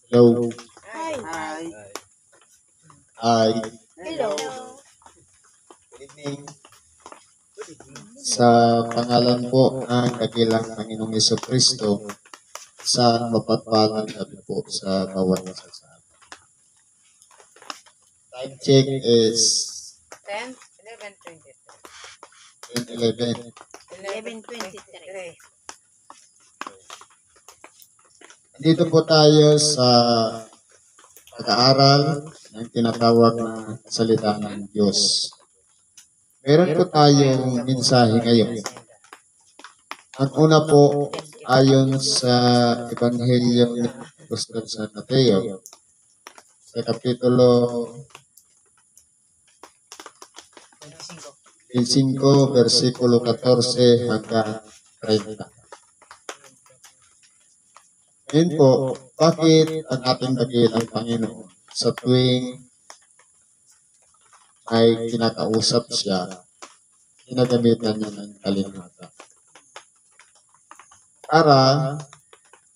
Hello. Hi. Hi. Hi. Hello. Good evening. Sa pangalan po ng dakilang Panginoong Jesucristo, sa mapagpalang gabi po sa bawat isa sa atin. Time check is 10, 11, 23. 10:11. 11:23. Nandito po tayo sa pag-aaral ng tinatawag na salita ng Diyos. Meron po tayong mensahe ngayon. Ang una po, ayon sa Ebanghelyo ng Apostol San Mateo, sa Kapitulo 5, versikulo 14 hanggang 30. Ngayon po, bakit ang ating dakilang Panginoon sa tuwing ay kinakausap siya, ginagamitan niya ng kalimata? Para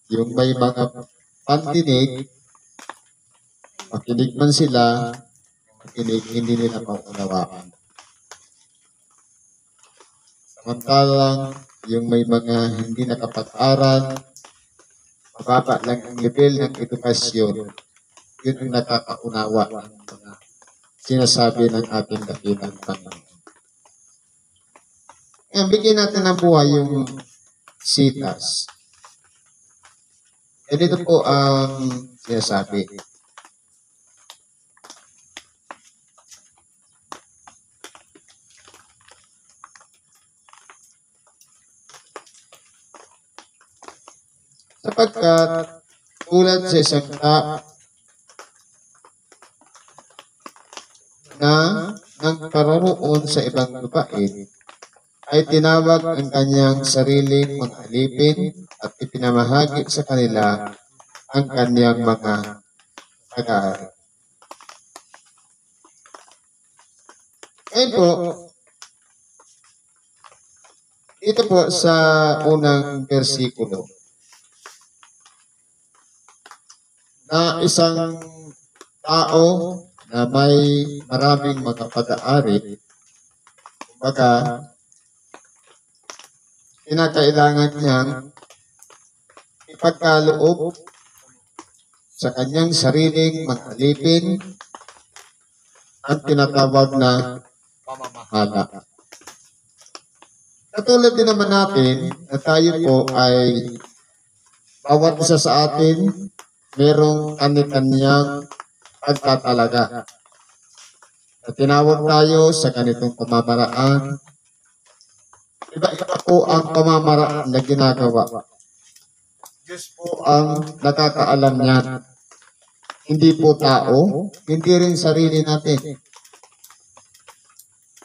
yung may mga pandinig, makinig man sila, makinig, hindi nila maunawaan. Samantalang yung may mga hindi nakapag-aral, mababa lang ang level ng edukasyon, yun ang nakakaunawa ng mga sinasabi ng ating dakilang Panginoon. Ngayon, bigyan natin ng buhay yung sitas. Ganito po ang sinasabi. Sapagkat tulad sa isang na nagkaroon sa ibang lupain, ay tinawag ang kanyang sariling mga alipin at ipinamahagi sa kanila ang kanyang mga pag-aari. Ngayon po, ito po sa unang versikulo, na isang tao na may maraming mga pag-aari, kumbaga, kinakailangan niyang ipagkaloob sa kanyang sariling mga alipin ang tinatawag na pamamahala. Katulad din naman natin na tayo po ay bawat isa sa atin merong kani-kanyang pagtatalaga. At tinawag tayo sa ganitong pamamaraan. Iba-iba po ang pamamaraan na ginagawa. Diyos po ang nakakaalam niyan. Hindi po tao, hindi rin sarili natin.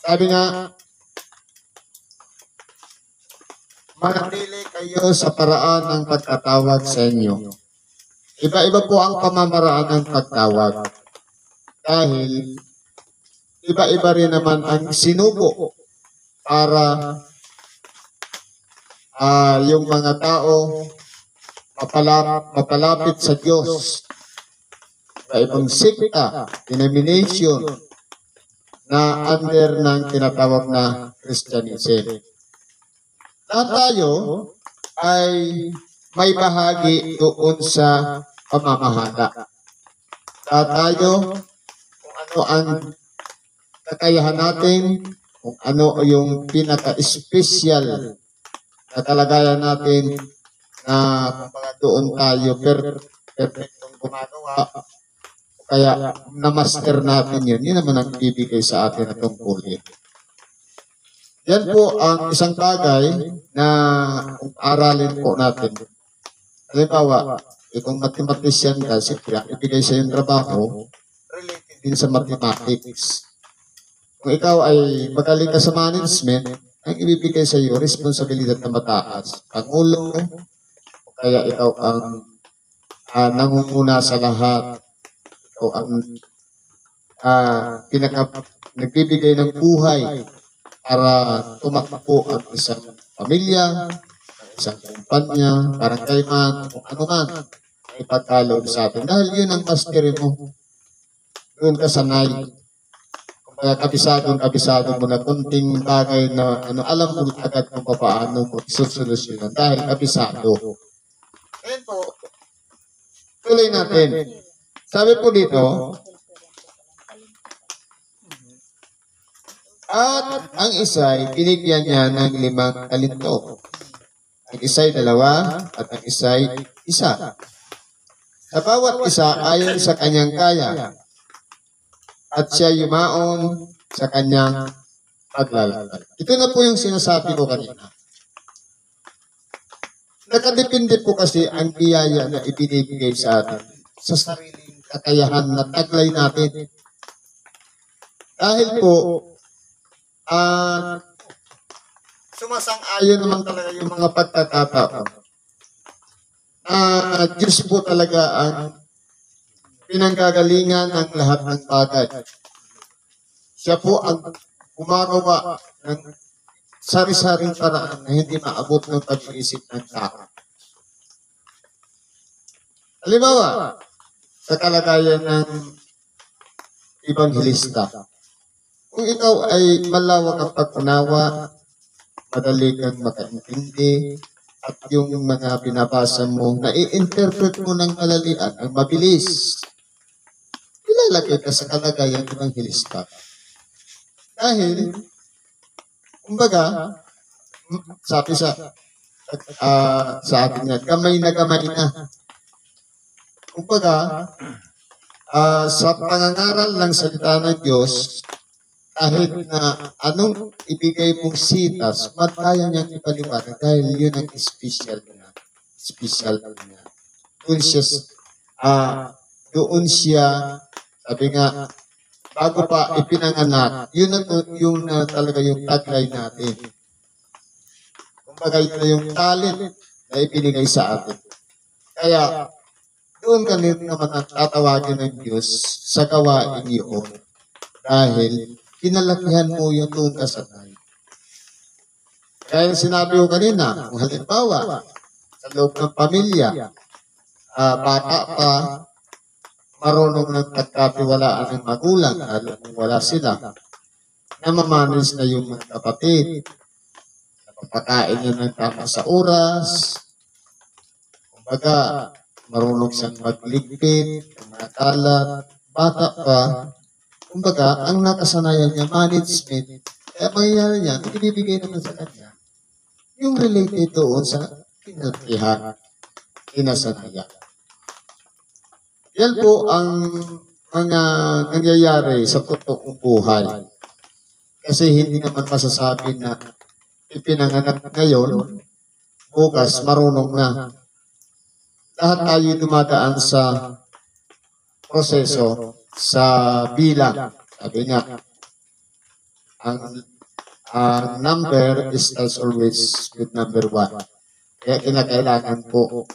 Sabi nga, manatili kayo sa paraan ng pagkatawag sa inyo. Iba-iba po ang pamamaraan ng pagtawag. Dahil iba-iba rin naman ang sinubo para yung mga tao mapalapit sa Diyos. Iba-ibang sikta, denomination na under ng tinatawag na Christianism. Lahat tayo ay may bahagi doon sa pamamahala. Lahat tayo, kung ano ang kakayahan natin, kung ano yung pinaka-special na kalagayan natin na doon tayo perfectong gumagawa, kaya na-master natin yun. Yun naman ang bibigay sa atin na tungkulin. Yan po ang isang bagay na kung aralin po natin. Halimbawa, kung mathematician ka, siyempre, ibigay sa yung trabaho, related din sa mathematics. Kung ikaw ay magaling ka sa management, ang ibibigay sa iyo, responsibilidad na mataas. Pangulo, o kaya ikaw ang nangunguna sa lahat. Ikaw ang nagbibigay ng buhay para tumakbo ang isang pamilya, isang kumpanya, barangay man, kung ano man. ipagkaloob sa atin. Dahil yun ang mastery mo. Doon ka sanay. Kaya kabisado mo na kunting bagay na alam mo agad kung paano mo isusolusyonan dahil kabisado. Ayan po. Tuloy natin. Sabi po dito, at ang isa'y binigyan niya ng 5 talento. Ang isa'y 2 at ang isa'y 1. Sa bawat isa ayon sa kanyang kaya at siya yumaon sa kanyang paglalakad. Ito na po yung sinasabi ko kanina. Nakadepende po kasi ang biyaya na ibinibigay sa atin sa sariling kakayahan na taglay natin. Dahil po, sumasang-ayon naman talaga yung mga pagkakataon. Diyos po talaga ang pinanggagalingan ng lahat ng bagay. Siya po ang gumagawa ng sari-saring paraan na hindi maabot ng pag-iisip ng tao. Halimbawa, sa kalagayan ng ebanghelista, kung ikaw ay malawak ang pag-unawa, madali kang makaintindi, at yung mga binabasa mo, na-i-interpret mo ng malalian, ang mabilis, ilalagay ka sa kalagayan ng ebanghelista. Dahil, kumbaga, sabi sa atin yan, gamay na. Kumbaga, sa pangangaral ng salita ng Diyos, kahit na anong ibigay mong sitas, kaya niyang ipaliwanag dahil yun ang special niya. Doon siya, sabi nga, bago pa ipinanganak, yun na talaga yung taglay natin. Kumbaga ito na yung talent na ibinigay sa atin. Kaya, doon ka naman ang tatawagin ng Diyos sa gawain yun. Dahil, pinalakihan mo yung doon ka sanay. Kaya sinabi ko kanina, kung halimbawa, sa loob ng pamilya, bata pa, marunong ng pagkatiwalaan ng magulang, lalo kung wala sila, namamanis na yung mga kapatid, napapakain niya ng tama sa oras, kumbaga, marunong siyang magligpit, kumakalat, bata pa, kumbaga, ang nakasanayan niya, management, kaya mangyayari niya, ibibigay naman sa kanya, yung related doon sa pinatihan, kinasanayan. Yan po ang mga nangyayari sa totoong buhay. Kasi hindi naman masasabi na ipinanganak ngayon, bukas marunong na. Lahat tayo dumadaan sa proseso, sa bilang. Sabi niya, ang number is always with number 1. Kaya kinakailangan po,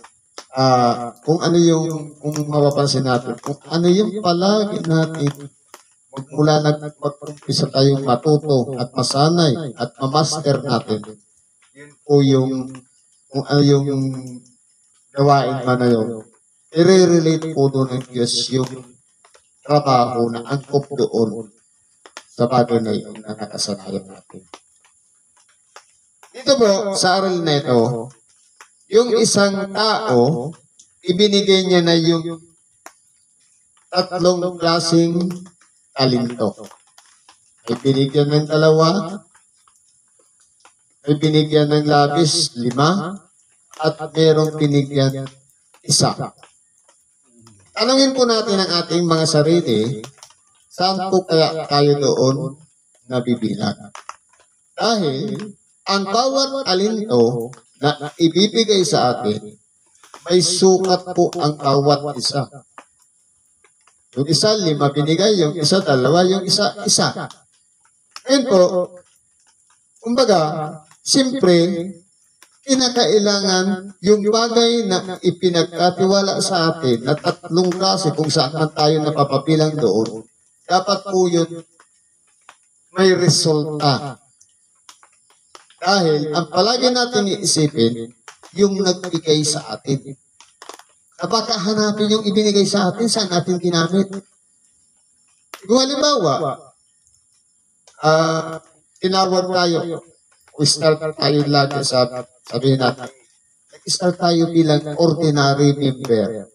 kung ano yung, kung mapapansin natin, kung ano yung palagi natin, magmula mag-umpisa tayong matuto at masanay at mamaster natin, yun po yung, kung ano yung gawain man na yun, i-relate po doon ng Diyos yung trabaho na angkop doon sa bagay na yun na nakasanayan natin. Dito po, sa aral na ito, yung isang tao, ibinigay niya na yung 3 klaseng talento. May binigyan ng 2, may binigyan ng labis 5, at merong binigyan 1. Tanungin po natin ang ating mga sarili, saan po kaya tayo doon nabibilang? Dahil ang bawat talento na ibibigay sa atin, may sukat po ang bawat isa. Yung isa, 5 binigay, yung isa, 2, yung isa, 1. Ngayon po, kumbaga, siyempre, kinakailangan yung bagay na ipinagkatiwala sa atin na 3 klase kung saan man tayo napapabilang doon, dapat po yun may resulta. Dahil ang palagi natin iisipin, yung nagbigay sa atin. Baka hanapin yung ibinigay sa atin, saan natin ginamit. Kung halimbawa, tinawag tayo, o start tayo lagi sa sabihin natin, start tayo bilang ordinary member.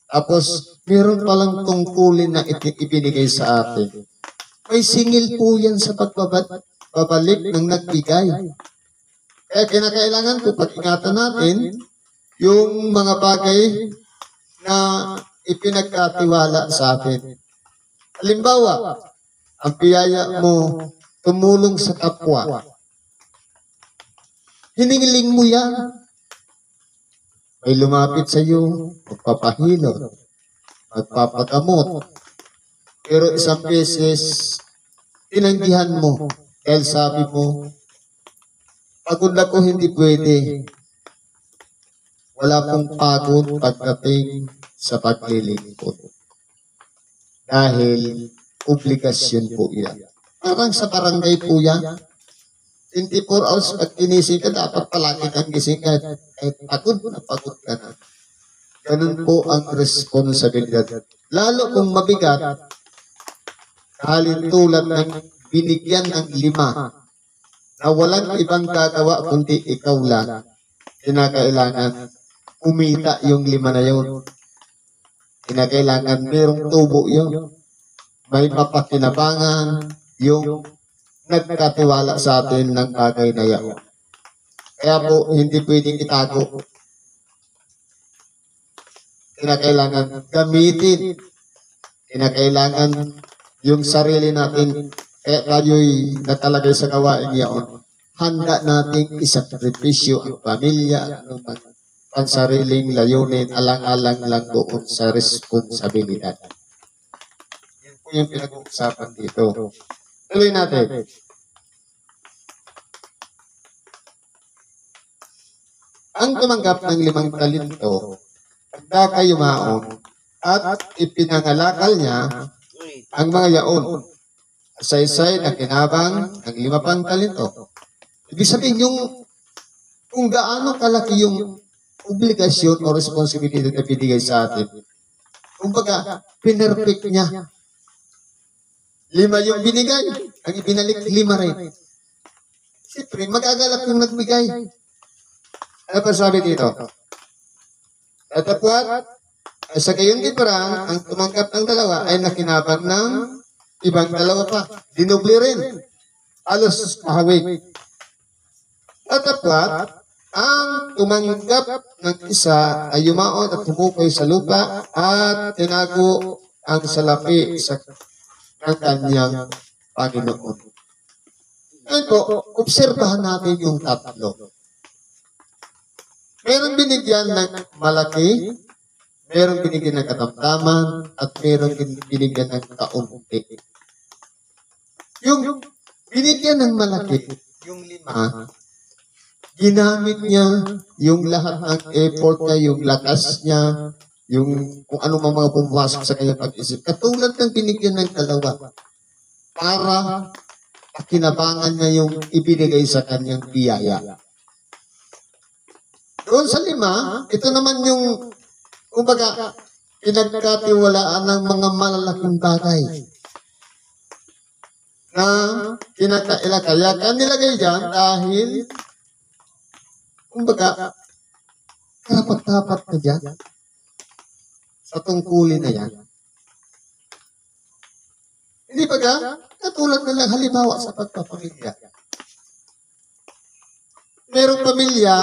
Tapos, meron palang tungkulin na ibinigay sa atin. May singil po yan sa pagbabalik ng nagbigay. Kaya kinakailangan po pag-ingatan natin yung mga bagay na ipinagkatiwala sa atin. Halimbawa, ang biyaya mo tumulong sa kapwa. Hiningiling mo yan. May lumapit sa iyo, magpapahilot, magpapagamot. Pero isang beses, tinanggihan mo. Dahil sabi mo, pagod ako hindi pwede. Wala pong pagod pagdating sa paglilingkod. Dahil obligasyon po yan. Parang sa barangay po yan. 24 hours pag tinising ka, dapat palagi kang gising kahit pagod ka na. Ganun po ang responsibilidad. Lalo kung mabigat, halin tulad ng binigyan ng 5 na walang ibang gagawa kundi ikaw lang. Kinakailangan umita yung 5 na yun. Kinakailangan merong tubo yun. May mapakinabangan yung nagkatiwala sa atin ng bagay na yan. Kaya po, hindi pwedeng itago. Kinakailangan gamitin. Kinakailangan yung sarili natin, kaya tayo'y natalagay sa gawain yan. Handa nating isakripisyo ang pamilya, pansariling layunin, alang-alang lang doon sa responsibilidad. Yan po yung pinag-uusapan dito. Tuloy natin. Ang tumanggap ng 5 talento, pagka yumaon, at ipinangalakal niya ang mga yaon. Saysay na kinabang ng 5 pang talento. Ibig sabihin yung kung gaano kalaki yung obligasyon o responsibility na binigay sa atin. Kumbaga, pinerfect niya. 5 yung binigay, ang ibinalik 5 rin. Siyempre, magagalak yung nagbigay. Ano pa sabi dito? Tatapwat, sa gayon din parang, ang tumanggap ng 2 ay nakinabang ng ibang 2 pa. Dinubli rin. Halos kahawig. Tatapwat, ang tumanggap ng 1 ay yumaon at tumukoy sa lupa at tinago ang salapi sa ng kanyang Panginoon. Ngayon po, obserbahan natin yung 3. Meron binigyan ng malaki, meron binigyan ng katamtaman, at meron binigyan ng kaunti. Yung binigyan ng malaki, yung 5, ginamit niya yung lahat ng effort niya, yung lakas niya, yung kung ano mga pumasok sa kanyang pag-isip. Katulad ng binigyan ng 2 para kinabangan niya yung ibinigay sa kanyang biyaya. Doon sa 5, ito naman yung kumbaga pinagkatiwalaan ng mga malalaking bagay na kinakailangan. Kaya nilagay dyan dahil kumbaga dapat ka dyan sa tungkulin na yan. Hindi ba ka? Katulad na lang halimbawa sa pagpapamilya. Merong pamilya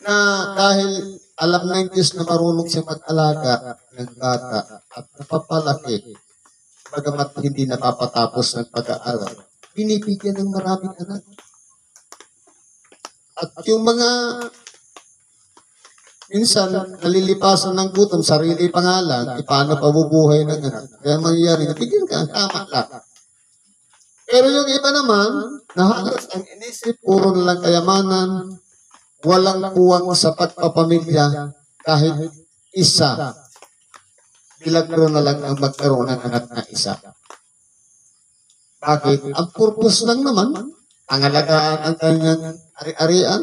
na dahil alam ng Diyos na marunong siya mag-alaga ng bata at napapalaki, bagamat hindi napapatapos ng pag-aaral, binibigyan ng maraming anak. At yung mga minsan, nalilipasan ng gutom, sarili pangalan, paano pabubuhay ng anak. Kaya mangyayari, nabigyan ka, tama ka. Pero yung iba naman, nahalas ang inisip, puro na lang kayamanan, walang puwang sa pagpapamilya, kahit isa. Milagro na lang ang magkaroon ng anak na isa. Bakit? Ang purpose lang naman, pangalagaan ang kanyang ari-arian,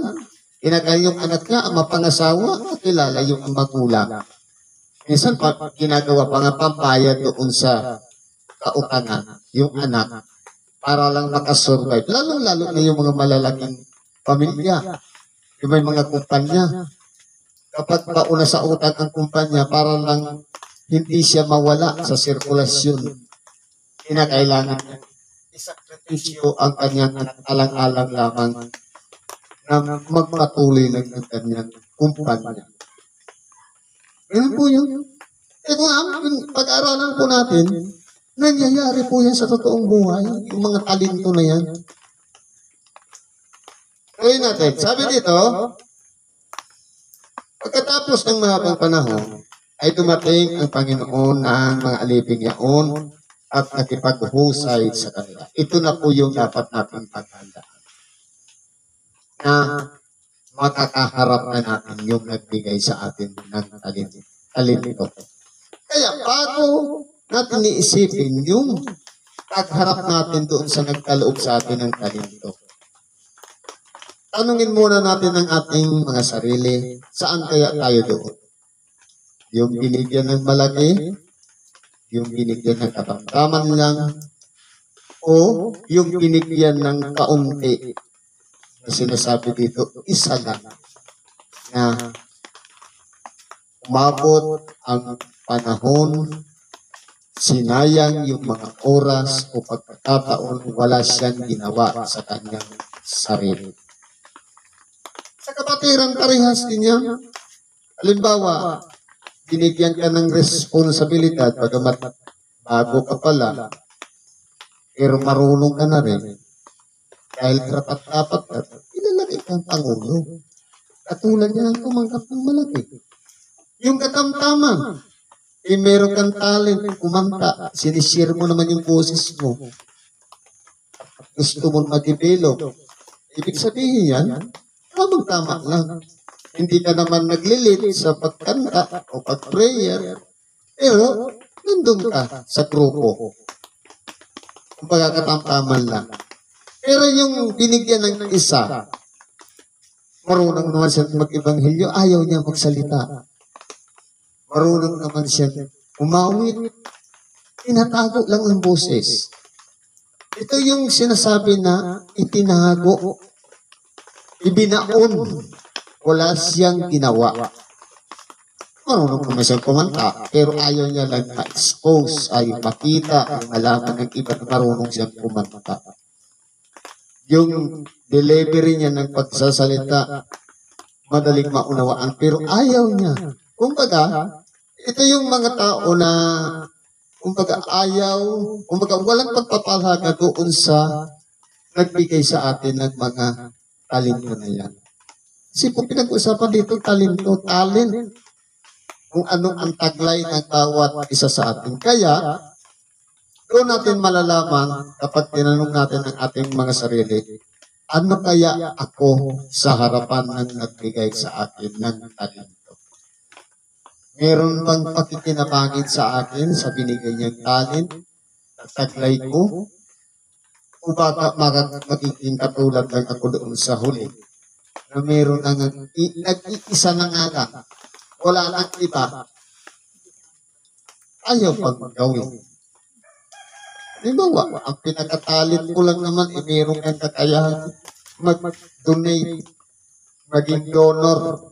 Kinakaya yung anak niya, ang mapangasawa, kilala yung magulang. Minsan, ginagawa pa nga pampayad doon sa kautangan, yung anak, para lang makasurvive. Lalo-lalo na yung mga malalaking pamilya, yung may mga kumpanya. Kapag pauna sa utang ang kumpanya, para lang hindi siya mawala sa sirkulasyon, kinakailangan niya isakripisyo ang kanyang anak alang-alang lamang na magpatuloy ng kanyang kumpanya. Ganun po yun. Kung pag-aralan po natin, nangyayari po yan sa totoong buhay, yung mga talento na yan. Gawin natin. Sabi dito, pagkatapos ng mahabang panahon, ay dumating ang Panginoon ng mga aliping yaon at nakipaghusay sa kanila. Ito na po yung dapat natin paghandaan. Na makakaharap na natin yung nagbigay sa atin ng talento. Kaya bago natin iisipin yung pagharap natin doon sa nagkaloob sa atin ng talento, tanungin muna natin ang ating mga sarili, saan kaya tayo doon? Yung binigyan ng malaki, yung binigyan ng katamtaman lang, o yung binigyan ng kaunti na sinasabi dito, isa lang na umabot ang panahon, sinayang yung mga oras o pagkakataon, wala siyang ginawa sa kanyang sarili. Sa kapatiran, parehas din yan. Halimbawa, binigyan ka ng responsibilidad, pagamat bago ka pala, pero marunong ka na rin. Dahil karapat-dapat ka, ilalagay kang pangulo. Katulad niya ang tumanggap ng malaki. Yung katamtaman, meron kang talent, kumanta, sinishare mo naman yung boses mo. Gusto mo ma-develop. Ibig sabihin yan, tamang-tama lang. Hindi ka naman naglilit sa pagkanta o pag-prayer, pero nandun ka sa grupo. Kung pagkakatamtaman lang. Pero yung binigyan ng isa, marunong naman siya mag-ibanghilyo, ayaw niya magsalita. Marunong naman siya umawit, tinatago lang ang boses. Ito yung sinasabi na itinago, ibinaon, wala siyang ginawa. Marunong naman siyang kumanta, pero ayaw niya lang ma-expose, ayaw makita, ayaw malaman ng iba na marunong siyang kumanta. Yung delivery niya ng pagsasalita, madaling maunawaan, pero ayaw niya. Kumbaga, ito yung mga tao na, kumbaga ayaw, kumbaga walang pagpapalaga doon sa nagbigay sa atin ng mga talento na yan. Kasi po pinag-usapan dito, talento, talent. Kung ano ang taglay ng bawat isa sa atin. Kaya, doon natin malalaman kapag tinanong natin ang ating mga sarili, ano kaya ako sa harapan ng nagbigay sa akin ng talento? Meron bang pakikinabangin sa akin sa binigay niyang talent, taglay ko? O baka magiging katulad lang ako doon sa huli? Na meron nag-iisa na nga lang, wala nang iba, ayaw pang gawin. Halimbawa, ang pinakatalit ko lang naman, meron kang kakayahan mag-donate, maging donor,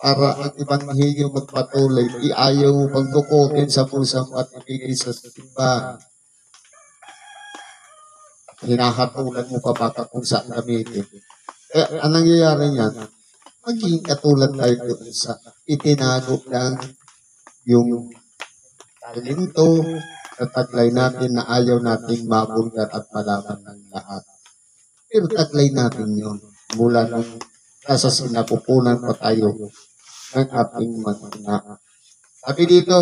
para ang Ebanghelyo magpatuloy. Iayaw mo pang tukutin sa puso mo at ibigay sa simbahan. Hinahatulan mo pa baka kung saan gamitin. Ang nangyayari niyan, maging katulad tayo doon sa itinago lang yung talento na taglay natin na ayaw nating mabulgar at malaman ng lahat. Pero taglay natin yun mula nung nasa sinapupunan pa tayo ng ating mga ina. Sabi dito,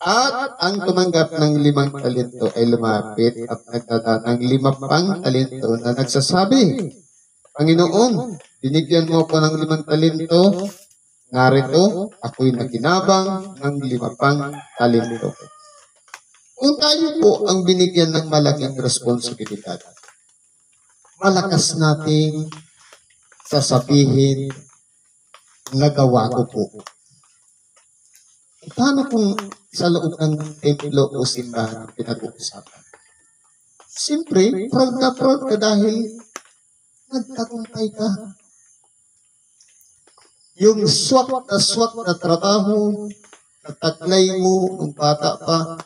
at ang tumanggap ng 5 talento ay lumapit at nagdala ng 5 pang talento na nagsasabi, Panginoon, binigyan mo ako ng 5 talento, narito, ako'y nakinabang ng 5 pang talento. Kung tayo po ang binigyan ng malaking responsibilidad, malakas nating sasabihin, nagawa ko po. Paano kung sa loob ng templo o simbahan ang pinag-uusapan? Siyempre, proud ka dahil nagtagumpay ka. Yung swak na trabaho, na taglay mo nung bata pa,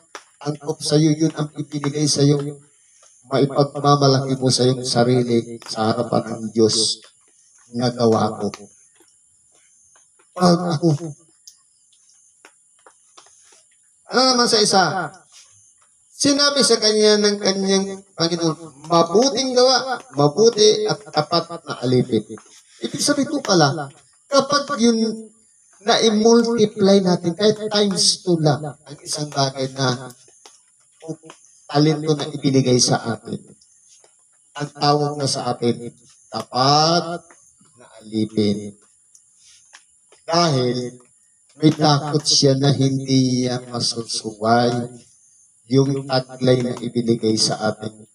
angkop sa'yo, yun ang ipinigay sa'yo. Maipagmamalaki mo sa iyong sarili sa harapan ng Diyos. Nagawa ko. Proud ako. Ano naman sa isa? Sinabi sa kanya ng kanyang Panginoon, mabuting gawa, mabuti at tapat na alipin. Ibig sabihin ko pala, kapag yun na-multiply natin, kahit times 2 lang, ang isang bagay na talento na ibinigay sa atin. Ang tawag na sa atin, tapat na alipin. Dahil may takot siya na hindi niya masusuway yung taglay na ibinigay sa atin.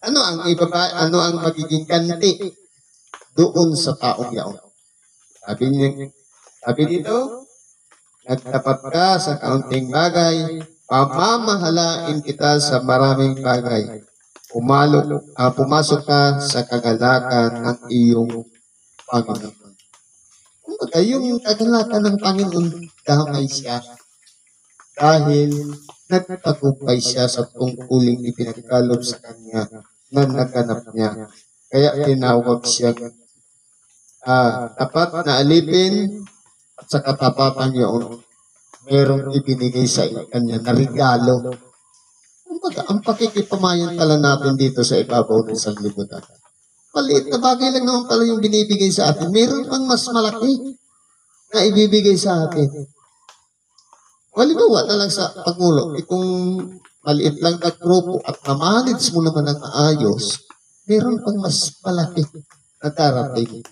Ano ang magiging ganti doon sa taong yaon? Sabi dito, nagtapat ka sa kaunting bagay, pamamahalain kita sa maraming bagay. Pumasok ka sa kagalakan ng iyong Panginoon. Kumbaga, yung kagalakan ng Panginoon, damay siya. Dahil nagtagumpay siya sa tungkuling ipinagkalob sa kanya na naganap niya. Kaya tinawag siya tapat na alipin at sa katapatan yun, merong ibinigay sa kanya na regalo. Kumbaga, ang pakikipamayan pala natin dito sa ibabaw ng sanlibutan. Maliit na bagay lang naman pala yung binibigay sa atin. Meron pang mas malaki na ibibigay sa atin. Halimbawa na lang sa Pangulo, kung maliit lang na grupo at na-manage mo naman ng maayos, meron pang mas malaki na darating.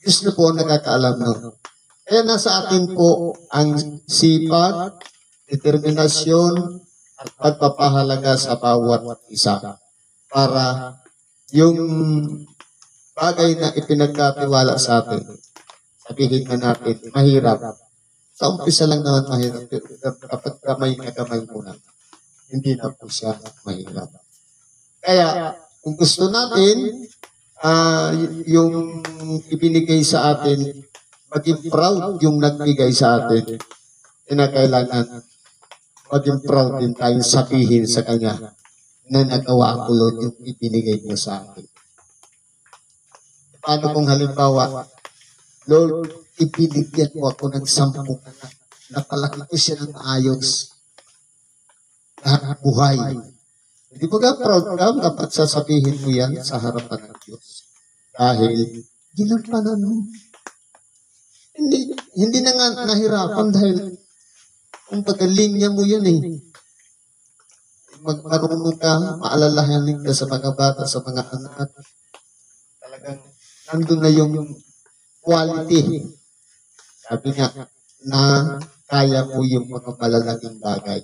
Diyos na po ang nakakaalam nun. Kaya nasa atin po ang sipag, determinasyon, at pagpapahalaga sa bawat isa para yung bagay na ipinagkatiwala sa atin, sabihin na natin, mahirap. Sa umpisa lang naman mahirap, kapag kamay na kamay mo na, hindi na po siya mahirap. Kaya, kung gusto natin, yung ibinigay sa atin, maging proud yung nagbigay sa atin, kinakailangan maging proud din tayong sabihin sa Kanya na nagawa ko, Lord, yung ibinigay mo sa akin. Paano kung halimbawa, Lord, ibinigyan mo ako ng 10 anak, napalaki ko siya ng ayos, lahat buhay. Hindi ba proud ka? Dapat sasabihin mo yan sa harapan ng Diyos. Dahil, ginampanan mo. Hindi na nga nahirapan dahil kung pagkalinya mo yun marunong ka, maalalahanin ka sa mga bata, sa mga anak. Talagang nandun na yung quality. Sabi nga, na kaya mo yung mga malalaking bagay.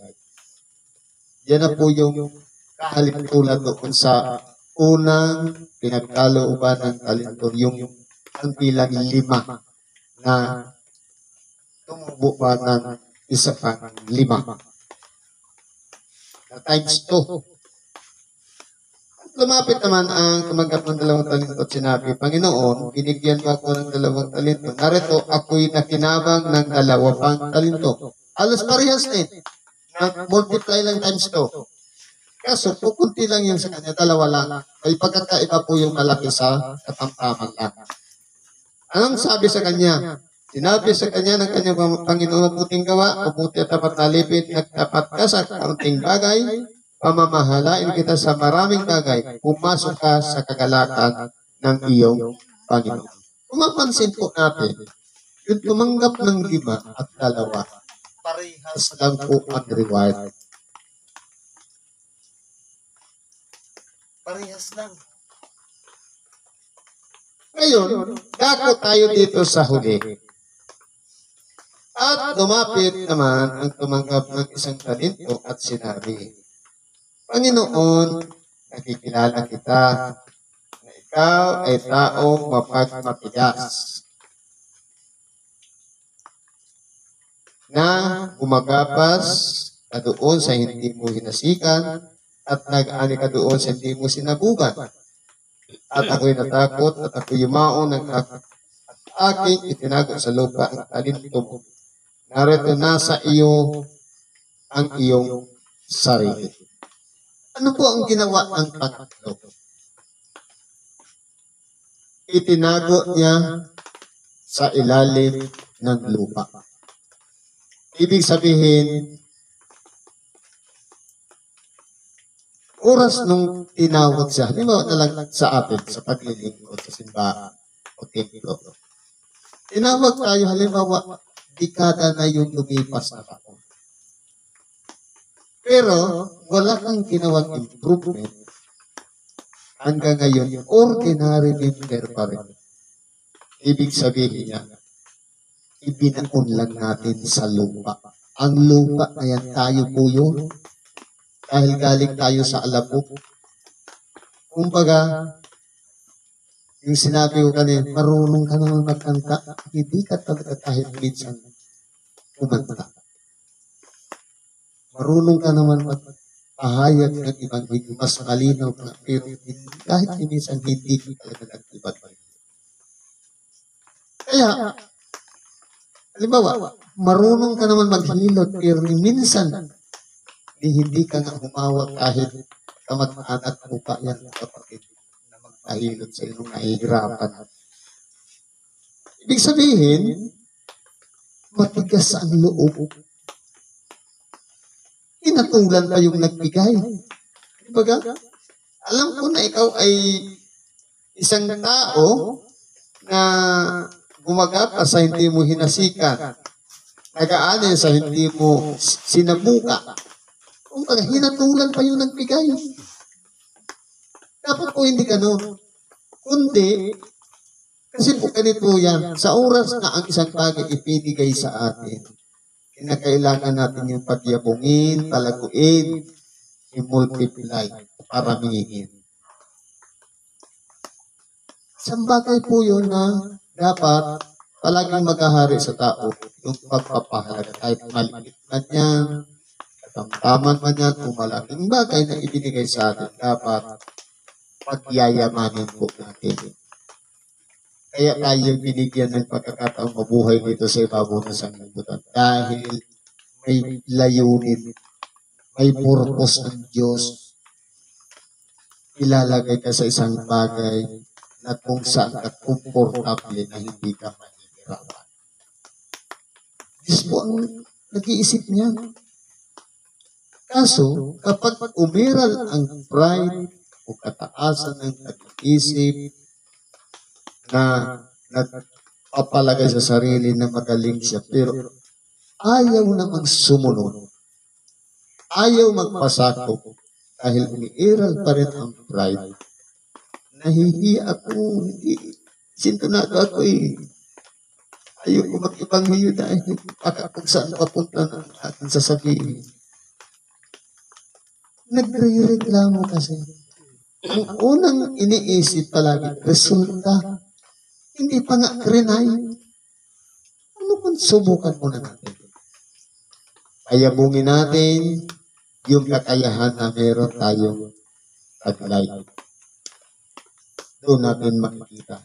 Yan na po yung kahalintulad doon sa unang pinagkalooban ng talento, yung ang bilang 5 na tumubo pa ng isa pang 5. Na times 2. Lumapit naman ang tumanggap ng 2 talento at sinabi, Panginoon, binigyan mo ako ng 2 talento. Narito, ako'y nakinabang ng 2 pang talento. Alas parehas din. Multiply lang times 2. Kaso, pukunti lang yung sa kanya, 2 lang. May pagkakaiba po yung malaki sa katamtaman lang. Anong sabi sa kanya? Sinabi sa kanya ng kanyang Panginoon, mabuting gawa, mabuti at tapat na alipin, nagtapat ka sa kaunting bagay, pamamahalain kita sa maraming bagay, pumasok ka sa kagalakan ng iyong Panginoon. Kung mapansin po natin, yung tumanggap ng 5 at 2, parehas lang po ang reward. Parehas lang. Ngayon, dako tayo dito sa huli. At lumapit naman ang tumanggap ng isang talento at sinabi, Panginoon, nakikilala kita na ikaw ay taong mapagmatigas na gumagapas ka doon sa hindi mo hinasikan at nag-ani ka doon sa hindi mo sinabugan. At ako'y natakot at ako'y yumaon ng aking itinago sa lupa ang talento mo. Narito nasa iyo ang iyong sarili. Ano po ang ginawa ng pangatlo? Itinago niya sa ilalim ng lupa. Ibig sabihin, oras nung tinawag siya, halimbawa na lang sa atin, sa paglilingkod sa simbahan o templo. Tinawag tayo, halimbawa, dekada na yung lumipas na ako. Pero, wala kang ginawang improvement. Hanggang ngayon, ordinary member pa rin. Ibig sabihin niya, ibinaon lang natin sa lupa. Ang lupa na yan, tayo po yun. Dahil galing tayo sa alabok. Kumbaga, yung sinabi ko kanina, marunong ka naman magkanta, hindi ka talaga kahit minsan kumanta. Marunong ka naman magpahayag ng ibang hindi mas malinaw pa, pero kahit minsan hindi ka talaga nag-ibang. Kaya, halimbawa, marunong ka naman maghilot, pero minsan, hindi ka nga humawak kahit kamag-anak mo pa yan kapatid na magpahilot sa iyo nung nahihirapan. Ibig sabihin, matigas ang loob. Inatulan pa yung nagbigay. Dibaga, alam ko na ikaw ay isang tao na gumagapa sa hindi mo hinasikan. Nag-aanin sa hindi mo sinabuka. Kung hinatulan pa yung nagbigay. Dapat po hindi ganun. Kundi, kasi po ganito yan, sa oras na ang isang bagay ipinigay sa atin, kinakailangan natin yung pagyabungin, talaguin, i-multiply, paramihin. Isang bagay po yun na dapat palaging maghahari sa tao, yung pagpapahalaga, kahit maliit man yan, katamtaman man yan, o malaking bagay na ibinigay sa atin, dapat pagyayamanin po natin. Kaya tayo binigyan ng pagkakataong mabuhay dito sa ibabaw ng sanglibutan. Dahil may layunin, may purpose ng Diyos. Ilalagay ka sa isang bagay na kung saan ka komportable na hindi ka mahihirapan. Diyos po ang nag-iisip niya. Kaso, kapag umiral ang pride o kataasan ng pag-iisip, na nagpapalagay sa sarili na magaling siya, pero ayaw namang sumunod. Ayaw magpasakop dahil umiiral pa rin ang pride. Nahihiya ako, hindi, sintunado ako eh. Ayaw ko mag-ibanghiyo dahil kung saan papunta ng ating sasabihin. Nagre-reklamo kasi. Ang unang iniisip palagi, resulta. Hindi pa nga krinay. Ano kung subukan muna natin? Payabungin natin yung kakayahan na meron tayong taglay. Doon natin makikita.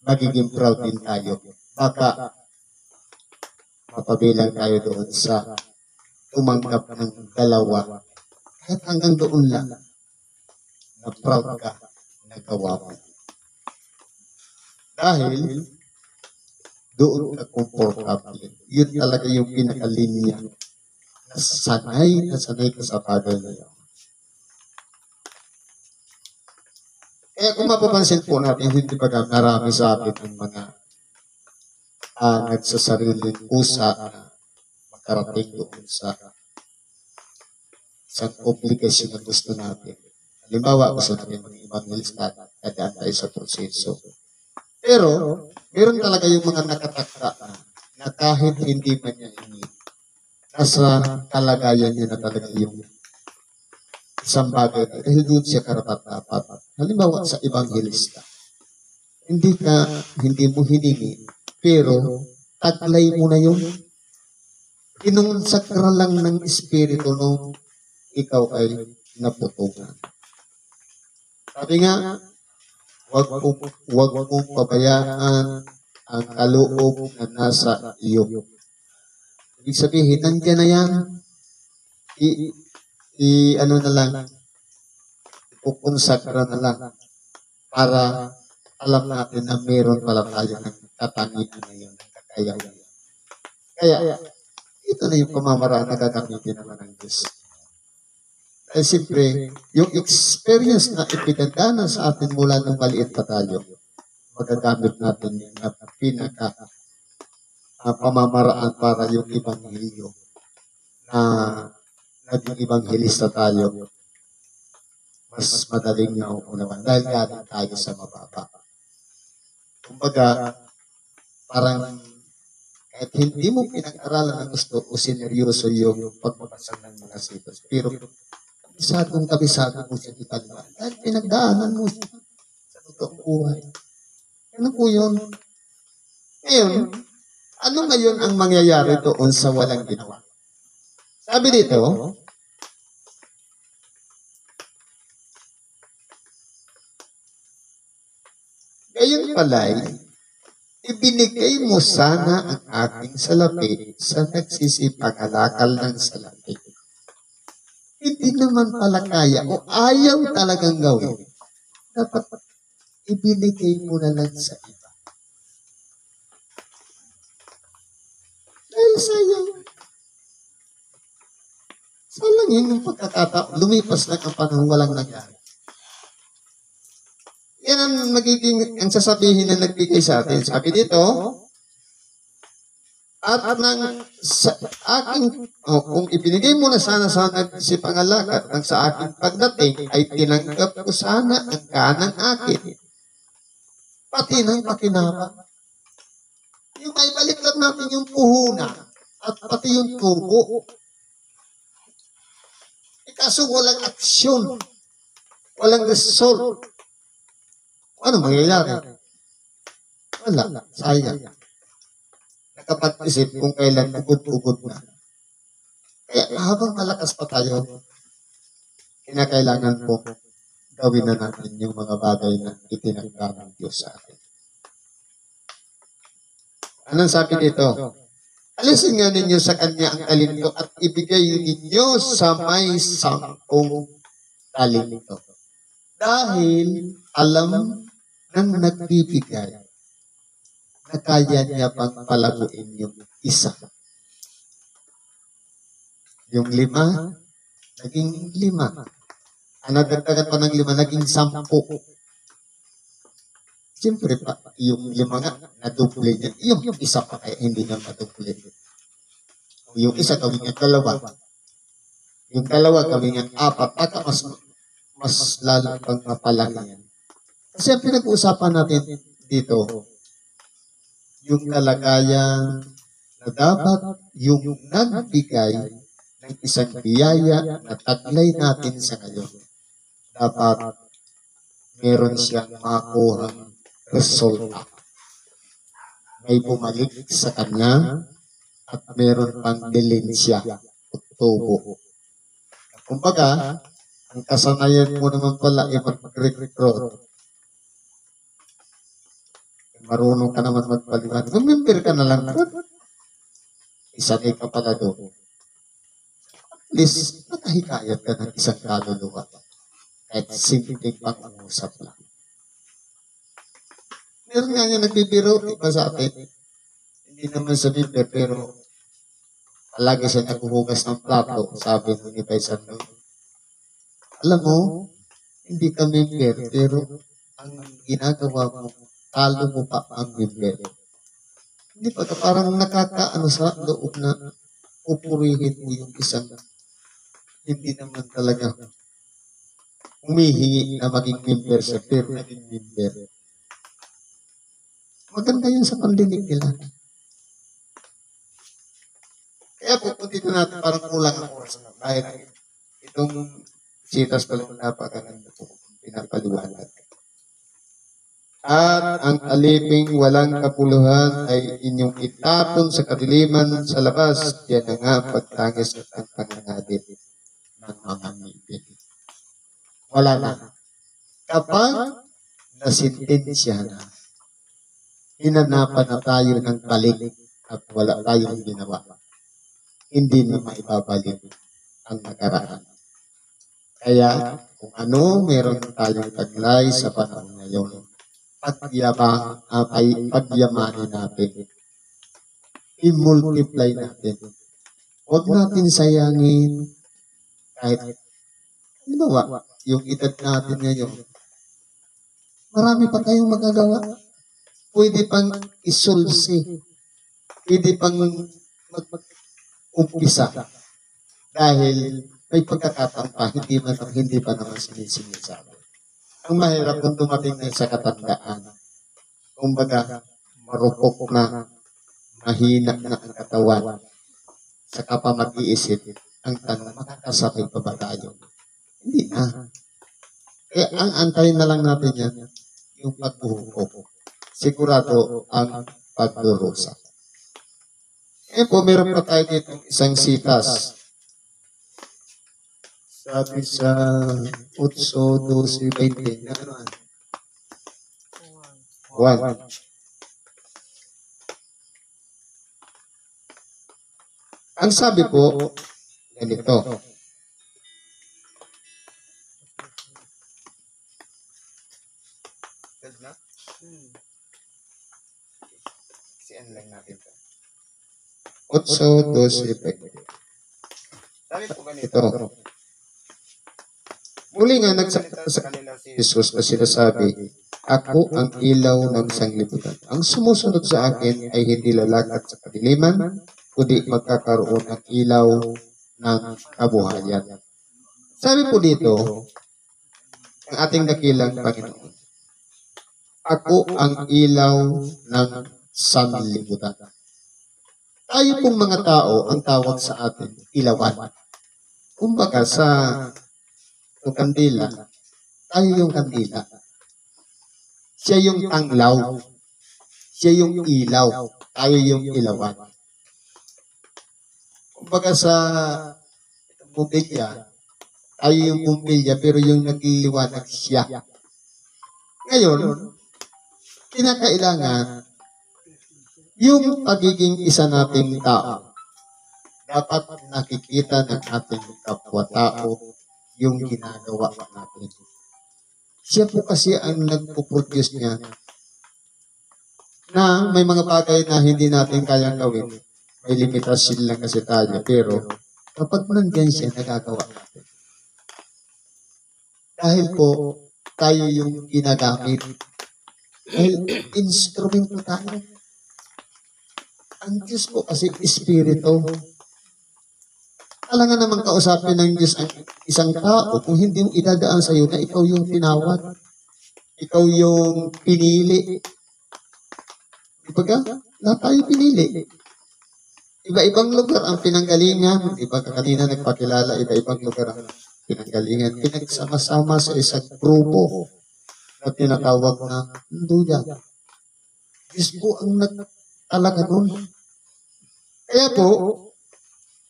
Magiging proud din tayo. Baka mapabilang tayo doon sa tumanggap ng dalawa. Kahit hanggang doon lang na proud ka, nagawa mo. Dahil doon ka komportable. Yun talaga yung pinakalinya na sanay ka sa bagay na yun. Kaya kung mapapansin po natin, hindi ba marami sa atin ng mga nagsasariling pusa na makarating doon sa isang obligasyon na gusto natin. Halimbawa, gusto natin mga evangelista, kadaan tayo sa proseso. Pero, meron talaga yung mga nakatakda na na kahit hindi man niya hingi, nasa kalagayan niya na talaga yung isang bagay dahil doon siya karapat-dapat. Halimbawa sa evangelista, hindi mo hiningi, pero taglay mo na yun. Kinunsakra lang ng Espiritu nung ikaw ay naputugan. Sabi nga, wag mong pabayaan ang kaloob na nasa iyo. Ibig sabihin, nandiyan na yan. Ano na lang, ipukonsakra na lang para alam natin na meron pala tayo ng katangian ngayon, ng kakayahan. Kaya, ito na yung pamamaraan na gagamitin naman ng Diyos. Dahil siyempre, yung experience na ipinagdana sa atin mula nung maliit pa tayo, magagamit natin yung pinaka pamamaraan para yung Ebanghelyo na naging Ebanghelista tayo, mas madaling nauunawan dahil galing tayo sa mababa. Kumbaga, parang kahit hindi mo pinag-aralan ng gusto o sineryoso yung pagbabasa ng mga sitas, pero kabisado mo siya ipaliwan. Dahil pinagdaanan mo siya sa totoong buhay. Ano po yun? Ngayon, ano ngayon ang mangyayari doon sa walang ginawa? Sabi dito, gayon pala'y, ibinigay mo sana ang aking salapi sa nagsisipangalakal ng salapi. Hindi naman pala kaya o ayaw talagang gawin. Dapat ibinigay mo na lang sa iba. Dahil sayang. Sayang yun yung pagkakataon. Lumipas lang ang panahon, walang nangyari. Yan ang magiging, ang sasabihin na nagbigay sa atin. Sabi dito, at kung ibinigay mo na sana si pangalakat ng sa aking pagdating, ay tinanggap ko sana ang kanang akin. Pati ng pakinabang. Yung ay balik lang natin yung puhunan at pati yung tubo. Kaso walang aksyon. Walang result. Ano mangyayari? Wala. Sayang. Nakapag-isip kung kailan ugod-ugod na. Kaya habang malakas pa tayo, kinakailangan po gawin na natin yung mga bagay na itinagda ng Diyos sa atin. Anong sabi dito? Alisin nga ninyo sa Kanya ang talento at ibigay ninyo sa may 10 talento. Dahil alam ng nagbibigay na kaya niya pang palaguin yung isa. Yung 5, naging 5. Ang nagdagdagan pa ng 5, naging 10. Siyempre pa, yung 5 nga, naduple niya. Yung isa pa kaya hindi na maduple. Yung isa gawin niya 2. Yung 2 gawin niya 4. At mas lalo pang mapalaki yan. Kasi ang pinag-uusapan natin dito, yung kalagayan na dapat yung nagbigay ng isang biyaya na taglay natin sa ngayon. Dapat meron siyang makuhang resulta. May bumalik sa kanya at meron pang dilensya o tubo. Kumbaga, ang kasanayan mo naman pala ay mag-recruit. Marunong ka naman magpaliwan. Member ka na lang. Isanay ka pala doon. At least, nakahikayat ka ng isang kaluluwa. Kahit simpleng pang-uusap lang. Meron nga niya nagbibiro, iba sa atin. Hindi naman sa member, pero palagi siya naghuhugas ng plato, sabi mo ni Paisan. Alam mo, hindi ka member, pero ang ginagawa mo, talo mo pa ang member. Hindi pa parang nakakaano sa loob na pupurihin mo yung isang hindi naman talaga humihingi na maging member siya, pero naging member. Maganda yun sa pandinig nila. Kaya po, kung dito natin parang kulang ang oras. Dahil itong sitas pala napakaganda po. Pinapaliwanag. At ang aliping walang kapuluhan ay inyong itapon sa kadiliman sa labas. Yan na nga pagtangis at ang pangangadip ng mga ngipin. Wala na. Kapag nasintensya na, hinanapan na tayo ng balik at wala tayong ginawa. Hindi na maibabalik ang nakaraan. Kaya kung ano meron tayong taglay sa panahon ngayon, pagyamanin natin. I-multiply natin. Huwag natin sayangin kahit ba, yung edad natin ngayon. Marami pa tayong magagawa. Pwede pang isulsi. Pwede pang mag-umpisa. Dahil may pagkakataon pa, hindi pa naman sinisingil sa atin. Ang mahirap kung dumating na sa katandaan. Kumbaga, marupok na, mahina na ang katawan. Saka pa mag-iisip, ang tanong, makakasakay pa ba tayo? Hindi na. Kaya ang antayin na lang natin yan, yung pagbuhukop. Sigurado ang pagdurusa. Po, meron pa tayo dito isang sitas. Sabi sa 8:12:20. Ano? 1. Ang sabi po, ganito. Siyan lang natin ito. 8:12:20. Sabi po ganito. Muli nga nagsalita sa kanila si Jesus na sinasabi, ako ang ilaw ng sanglibutan. Ang sumusunod sa akin ay hindi lalakad sa kadiliman, kundi magkakaroon ng ilaw ng kabuhayan. Sabi po dito, ang ating dakilang Panginoon, ako ang ilaw ng sanglibutan. Tayo pong mga tao, ang tawag sa atin, ilawan. Kumbaga sa kandila, tayo yung kandila. Siya yung tanglaw. Siya yung ilaw. Tayo yung ilawan. Kumbaga sa pumilya, tayo yung pumilya, pero yung nagliliwanag siya. Ngayon, kinakailangan yung pagiging isa nating tao. Dapat nakikita ng ating kapwa-tao yung ginagawa natin. Siya po kasi ang nagpo-produce niya na may mga bagay na hindi natin kayang gawin. May limitasyon lang kasi tayo. Pero kapag nandyan siya, nagagawa natin. Dahil po, tayo yung ginagamit. Dahil instrumento tayo. Ang Diyos po kasi espiritu. Alam nga naman kausapin ng Diyos ang isang tao kung hindi mo idadaan sa iyo na ikaw yung tinawag. Ikaw yung pinili. Diba? Lahat tayo pinili. Iba-ibang lugar ang pinanggalingan. Diba kanina nagpakilala, iba-ibang lugar ang pinanggalingan. Pinagsama-sama sa isang grupo na tinatawag na Hinduya. Diyos po ang nagtalaga nun. Kaya po,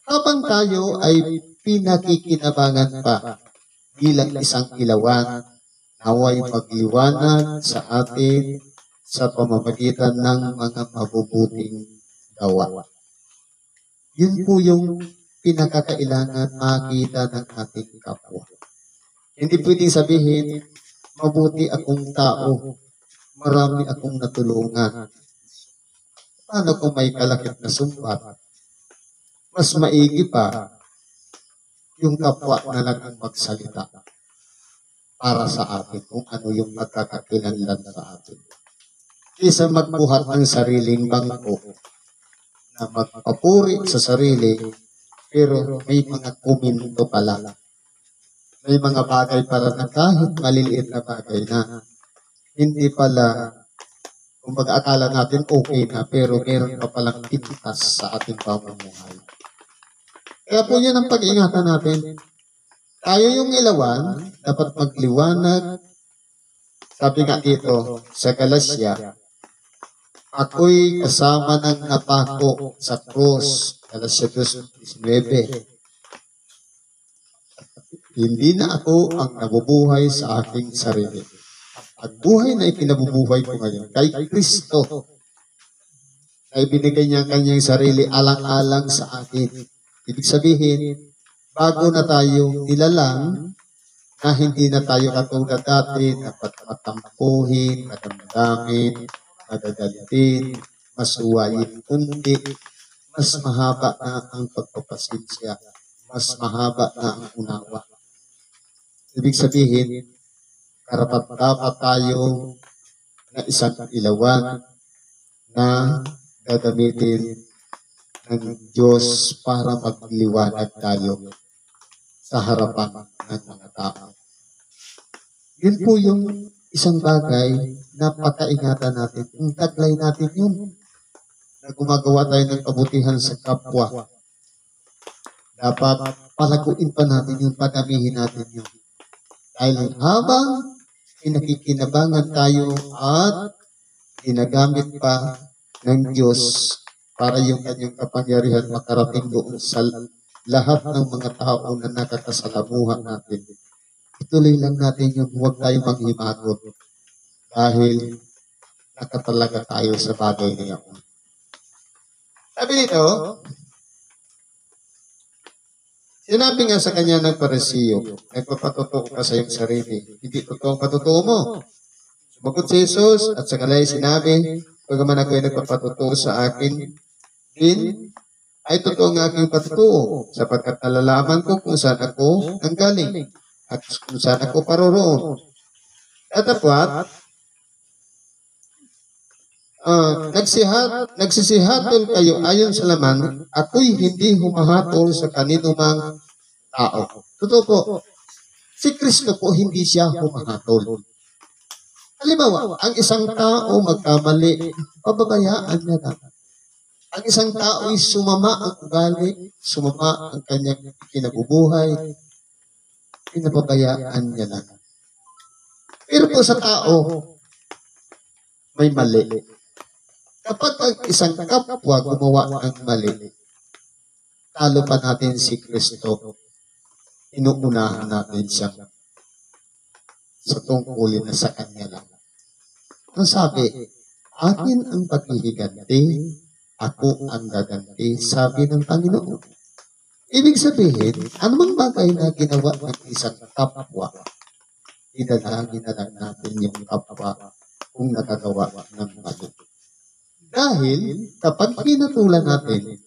habang tayo ay pinakikinabangan pa bilang isang ilawan, naway magliwanag sa atin sa pamamagitan ng mga mabubuting gawa. Yun po yung pinakakailangan makita ng ating kapwa. Hindi pwedeng sabihin, mabuti akong tao, marami akong natulungan. Paano kung may kalakip na sumbat? Mas maigi pa yung kapwa na lang ang magsalita para sa atin kung ano yung magkakakilanlan sa atin. Kaysa magbuhat ng sariling bangko na magpapuri sa sarili pero may mga kuminto pala. May mga bagay pala na kahit maliliit na bagay na hindi pala kumbaga akala natin okay na pero meron pa palang pintas sa ating pamumuhay. Kaya po yun ang pag-ingatan natin. Tayo yung ilawan, dapat magliwanag. Sabi nga dito sa Galacia, ako'y kasama ng napako sa krus. Galacia 2:19. Hindi na ako ang nabubuhay sa aking sarili. At buhay na ikinabubuhay ko ngayon kay Kristo. Ay binigay niya ang kanyang sarili alang-alang sa akin. Ibig sabihin, bago na tayo nilalang, na hindi na tayo katulad dati, dapat matampuhin, madamdamin, madadalitin, masuwayin kundi, mas mahaba na ang pagpapasensya, mas mahaba na ang unawa. Ibig sabihin, karapat-dapat tayo na isang ilawan na gagamitin ng Diyos para magliwanag tayo sa harapan ng mga tao. Yun po yung isang bagay na pataingatan natin. Kung taglay natin yun, na gumagawa tayo ng kabutihan sa kapwa, dapat palaguin pa natin yun, padamihin natin yun. Dahil habang pinakikinabangan tayo at ginagamit pa ng Diyos para yung kanyang kapangyarihan makarating doon sa lahat ng mga tao na nakakasalamuhan natin. Ituloy lang natin yung huwag tayo manghimagot dahil nakatalaga tayo sa bagay na yan. Sabi nito, sinabi nga sa kanya ng Parisiyo, nagpapatotoo ka sa iyong sarili. Hindi totoo ang patotoo mo. Sumagot si Jesus at sa kalay sinabi, pagaman ako'y nagpapatotoo sa akin, din ay totoo ang aking patotoo, sapagkat nalalaman ko kung saan ako nanggaling at kung saan ako paroroon. Datapwat, nagsisihatol kayo ayon sa laman, ako'y hindi humahatol sa kaninumang tao. Totoo po, si Kristo po hindi siya humahatol. Halimbawa, ang isang tao magkamali, pababayaan niya na. Ang isang tao ay sumama ang ugali, sumama ang kanyang kinabubuhay, pinababayaan niya na. Pero po sa tao, may mali. Kapag ang isang kapwa gumawa ng mali, talo pa natin si Kristo, inuunahan natin siya sa tungkulin na sa kanya lang. Ang sabi, akin ang paghihiganti, ako ang gaganti, sabi ng Panginoon. Ibig sabihin, anumang bagay na ginawa ng isang kapwa, idalangin na lang natin yung kapwa kung nakagawa ng mali. Dahil kapag pinatulan natin,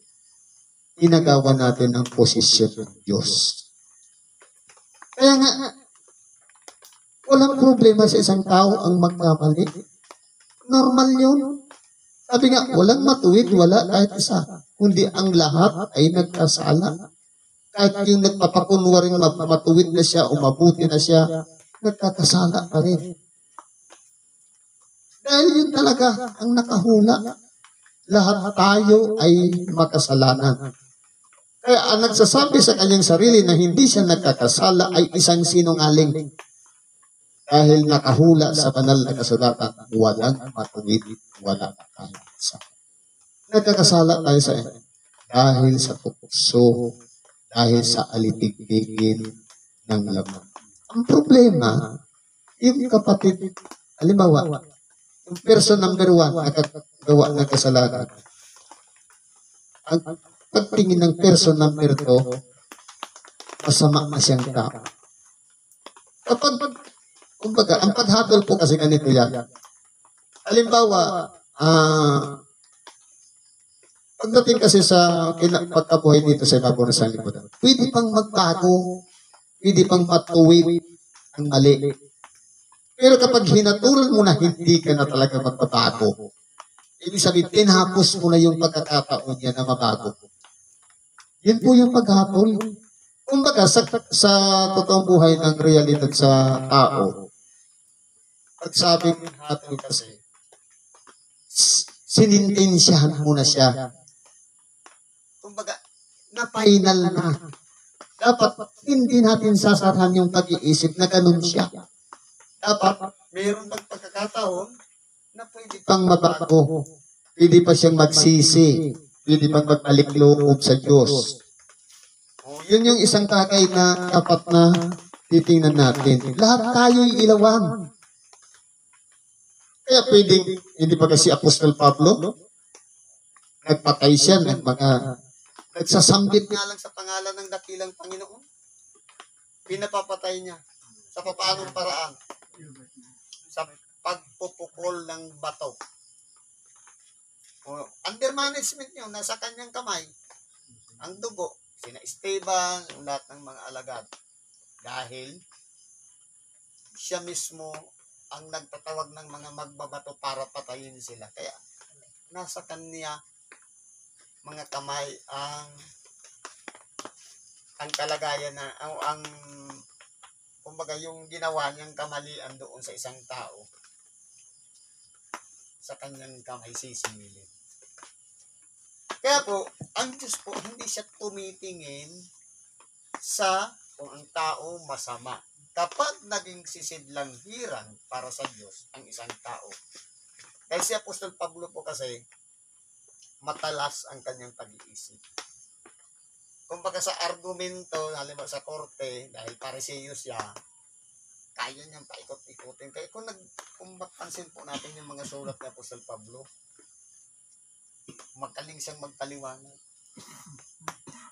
inagawa natin ang posisyon ng Diyos. Kaya nga, walang problema sa isang tao ang magkamali. Normal yun. Sabi nga, walang matuwid, wala kahit isa. Kundi ang lahat ay nagkasala. Kahit yung nagpapakunwaring matuwid na siya o mabuti na siya, nagkakasala pa rin. Dahil yun talaga ang nakahula. Lahat tayo ay makasalanan. Kaya ang nagsasabi sa kanyang sarili na hindi siya nagkakasala ay isang sinungaling. Dahil nakahula sa banal na kasulatan, walang matuwid, walang kahit. Nagkakasala tayo sa dahil sa tukso, dahil sa alitigtigin ng laman. Ang problema, yung kapatid, halimbawa, yung person number 1 nakagawa ng kasalanan. Ang pagtingin ng person number 2, masama na siyang tao. Kapag, kumbaga, ang paghatol po kasi ganito yan. Halimbawa, pagdating kasi sa pagkabuhay dito sa ibabaw ng sanlibutan, pwede pang magbago, pwede pang matuwid ang mali. Pero kapag hinatulan mo na hindi ka na talaga magbabago, ibig sabihin, tinapos mo na yung pagkakataon niya na mabago. Yun po yung paghatol. Kumbaga, sa totoong buhay ng realidad sa tao, pag sabing hatol kasi, sinintensyahan mo na siya. Kumbaga, na final na. Dapat hindi natin sasarahan yung pag-iisip na ganun siya. Dapat mayroon pang pagkakataon na pwede pang mabago. Pwede pa siyang magsisi. Pwede pang magbalik loob sa Diyos. Yun yung isang bagay na dapat na titingnan natin. Lahat tayo'y ilawan. Kaya pwedeng, hindi pa kasi Apostol Pablo, nagpatay siya ng mga, nagsasambit nga lang sa pangalan ng dakilang Panginoon. Pinapapatay niya. Sa papaanong paraan? Sa pagpupukol ng bato. Under management niyo, nasa kanyang kamay, ang dugo, sina Esteban, lahat ng mga alagad. Dahil siya mismo ang nagtatawag ng mga magbabato para patayin sila. Kaya nasa kanya mga kamay ang kalagayan na ang kumbaga yung ginawa niyang kamalian doon sa isang tao, sa kanyang kamay sisingilin. Kaya po, ang Diyos po, hindi siya tumitingin sa kung ang tao masama. Kapag naging sisidlanghiran para sa Diyos ang isang tao. Dahil si Apostol Pablo po kasi, matalas ang kanyang pag-iisip. Kumbaga sa argumento, halimbawa sa korte, dahil Pariseo siya, kaya niyang paikot-ikotin. Kaya kung mapansin po natin yung mga sulat ni Apostol Pablo, magaling siyang magpaliwanag.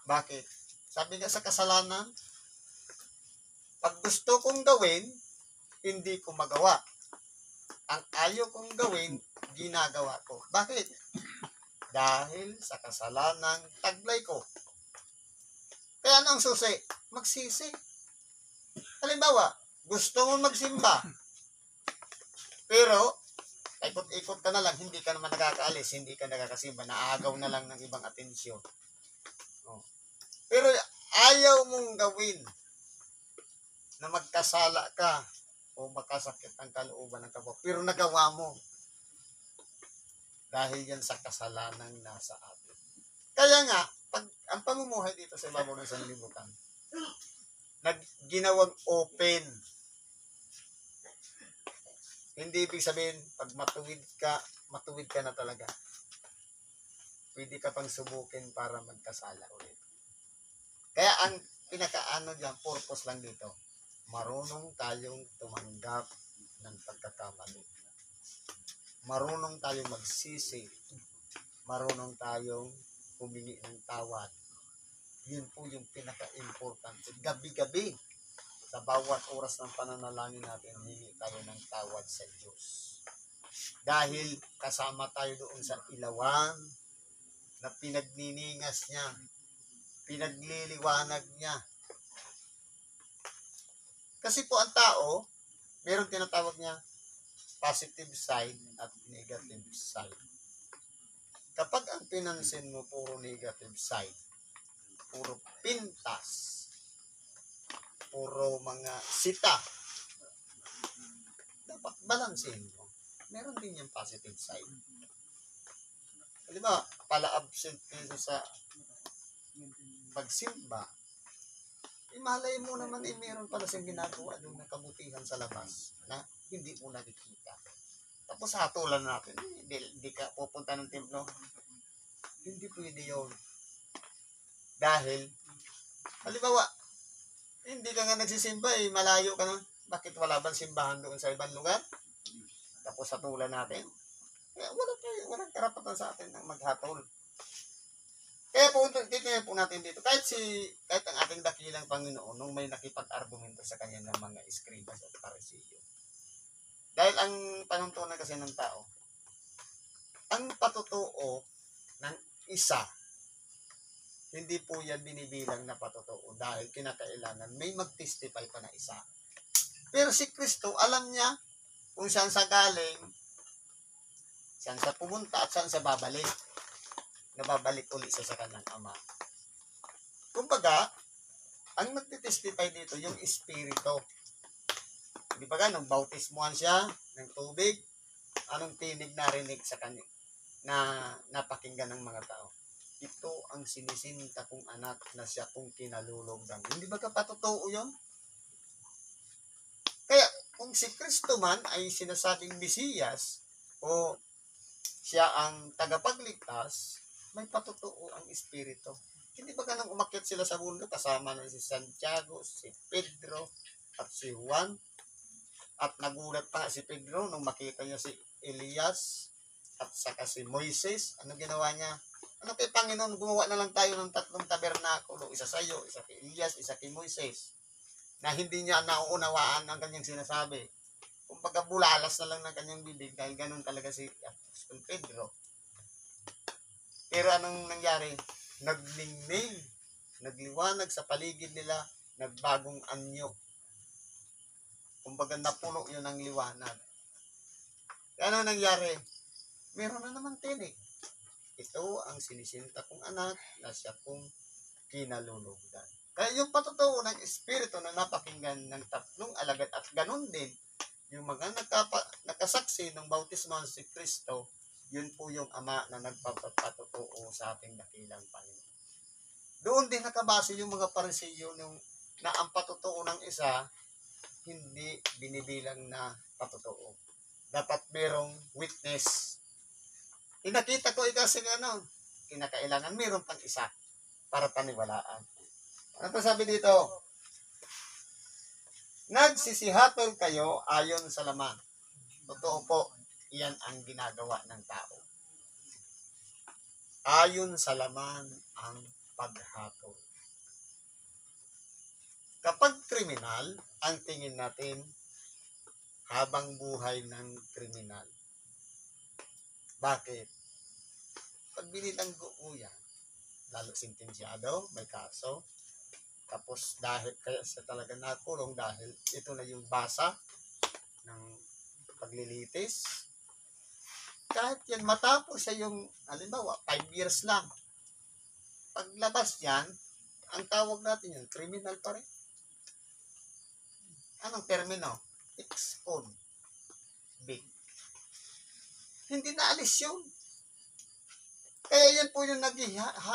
Bakit? Sabi nga sa kasalanan, pag gusto kong gawin, hindi ko magawa. Ang ayaw kong gawin, ginagawa ko. Bakit? Dahil sa kasalanang taglay ko. Kaya ano ang susi? Magsisi. Halimbawa, gusto mo magsimba. Pero, ikot-ikot ka na lang, hindi ka naman nakakaalis, hindi ka nakakasimba, naagaw na lang ng ibang atensyon. Pero ayaw mong gawin na magkasala ka o makasakit ang kalooban ng kapwa. Pero nagawa mo. Dahil yan sa kasalanang nasa atin. Kaya nga, ang pamumuhay dito sa ibabaw ng sanlibutan, ginawang open. Hindi ibig sabihin, pag matuwid ka na talaga. Pwede ka pang subukin para magkasala ulit. Kaya ang pinakaano dyan, purpose lang dito, marunong tayong tumanggap ng pagkakamali. Marunong tayong magsisi. Marunong tayong humingi ng tawad. Yun po yung pinaka-importante. Gabi-gabi, sa bawat oras ng pananalangin natin, humingi tayo ng tawad sa Diyos. Dahil kasama tayo doon sa ilawan na pinagniningas niya, pinagliliwanag niya. Kasi po ang tao, meron tinatawag niya positive side at negative side. Kapag ang pinansin mo puro negative side, puro pintas, puro mga sita, dapat balansin mo. Meron din yung positive side. Di ba, pala absent nito sa pagsimba, malay mo naman meron pala siyang ginagawa doon na kabutihan sa labas na hindi mo nakikita. Tapos hatulan natin, hindi ka pupunta ng templo. Hindi pwede yun. Dahil, halimbawa, hindi ka nga nagsisimba, malayo ka na. Bakit wala bang simbahan doon sa ibang lugar? Tapos hatulan natin. Kaya walang karapatan sa atin ng maghatol. Kaya po, titingnan po natin dito, kahit ang ating dakilang Panginoon, nung may nakipag-argumento sa kanya ng mga eskribas at pariseo. Dahil ang panuntunan kasi ng tao, ang patutuo ng isa, hindi po yan binibilang na patutuo dahil kinakailangan may mag-testify pa na isa. Pero si Kristo, alam niya kung saan sa galing, saan sa pumunta at saan sa babalik. Nababalik ulit sa kanyang Ama. Kumbaga, ang nagtitestify dito, yung Espiritu. Di ba nung bautismuhan siya ng tubig, anong tinig narinig sa kanya na napakinggan ng mga tao? ito ang sinisinta kong anak na siya kong kinalulugdan. Hindi ba kapatotoo yun? Kaya kung si Kristo man ay sinasabing Mesiyas o siya ang tagapagligtas, may patotoo ang Espiritu. Hindi ba ganang umakyat sila sa mundo kasama na si Santiago, si Pedro, at si Juan? At nagulat pa si Pedro nung makita niya si Elias at saka si Moises. Ano ginawa niya? Ano kay Panginoon, gumawa na lang tayo ng 3 tabernakulo. Isa sa iyo, isa kay Elias, isa kay Moises. Na hindi niya nauunawaan ang kanyang sinasabi. Kung pagkabulalas na lang ng kanyang bibig dahil ganun talaga si Apostol Pedro. Pero anong nangyari? Nagningning, nagliwanag sa paligid nila, nagbagong anyo. Kumbaga napuno yun ng liwanag. Ano nangyari? Meron na naman tinig. Ito ang sinisinta kong anak na siya kong kinalulugdan. Kaya yung patotoo ng Espiritu na napakinggan ng 3 alagad at ganun din, yung mga nakasaksi ng bautismo si Kristo, yun po yung Ama na nagpapatotoo sa ating dakilang Panginoon. Doon din nakabase yung mga Pariseo na ang patotoo ng isa, hindi binibilang na patotoo. Dapat merong witness. Nakita ko kasi kinakailangan mayroon pang isa para paniwalaan. Ano pa sabi dito? Nagsisihatol kayo ayon sa laman. Totoo po, iyan ang ginagawa ng tao. Ayon sa laman ang paghatol. Kapag kriminal, ang tingin natin habang buhay ng kriminal. Bakit? Pag binilanggo mo yan, lalo sentensyado, may kaso, tapos dahil kaya siya talaga nakulong dahil ito na yung basa ng paglilitis. Kahit yan matapos siya yung, halimbawa, 5 years lang. Paglabas yan, ang tawag natin yun, criminal pa rin. Anong termino? Ex-con. Big. Hindi na alis yun. Kaya yan po yung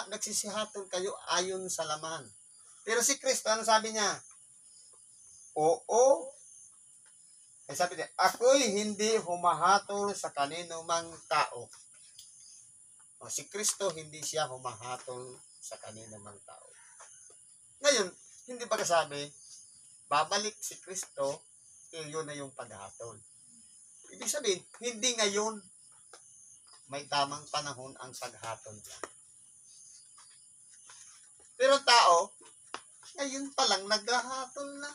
nagsisihatol kayo ayon sa laman. Pero si Kristo, ano sabi niya? Oo. Ay sabi niya, ako'y hindi humahatol sa kanino mang tao. O, si Kristo, hindi siya humahatol sa kanino mang tao. Ngayon, hindi ba kasabi, babalik si Kristo, yun na yung paghatol. Ibig sabihin, hindi ngayon, may tamang panahon ang paghatol niya. Pero tao, ngayon pa lang naghahatol na.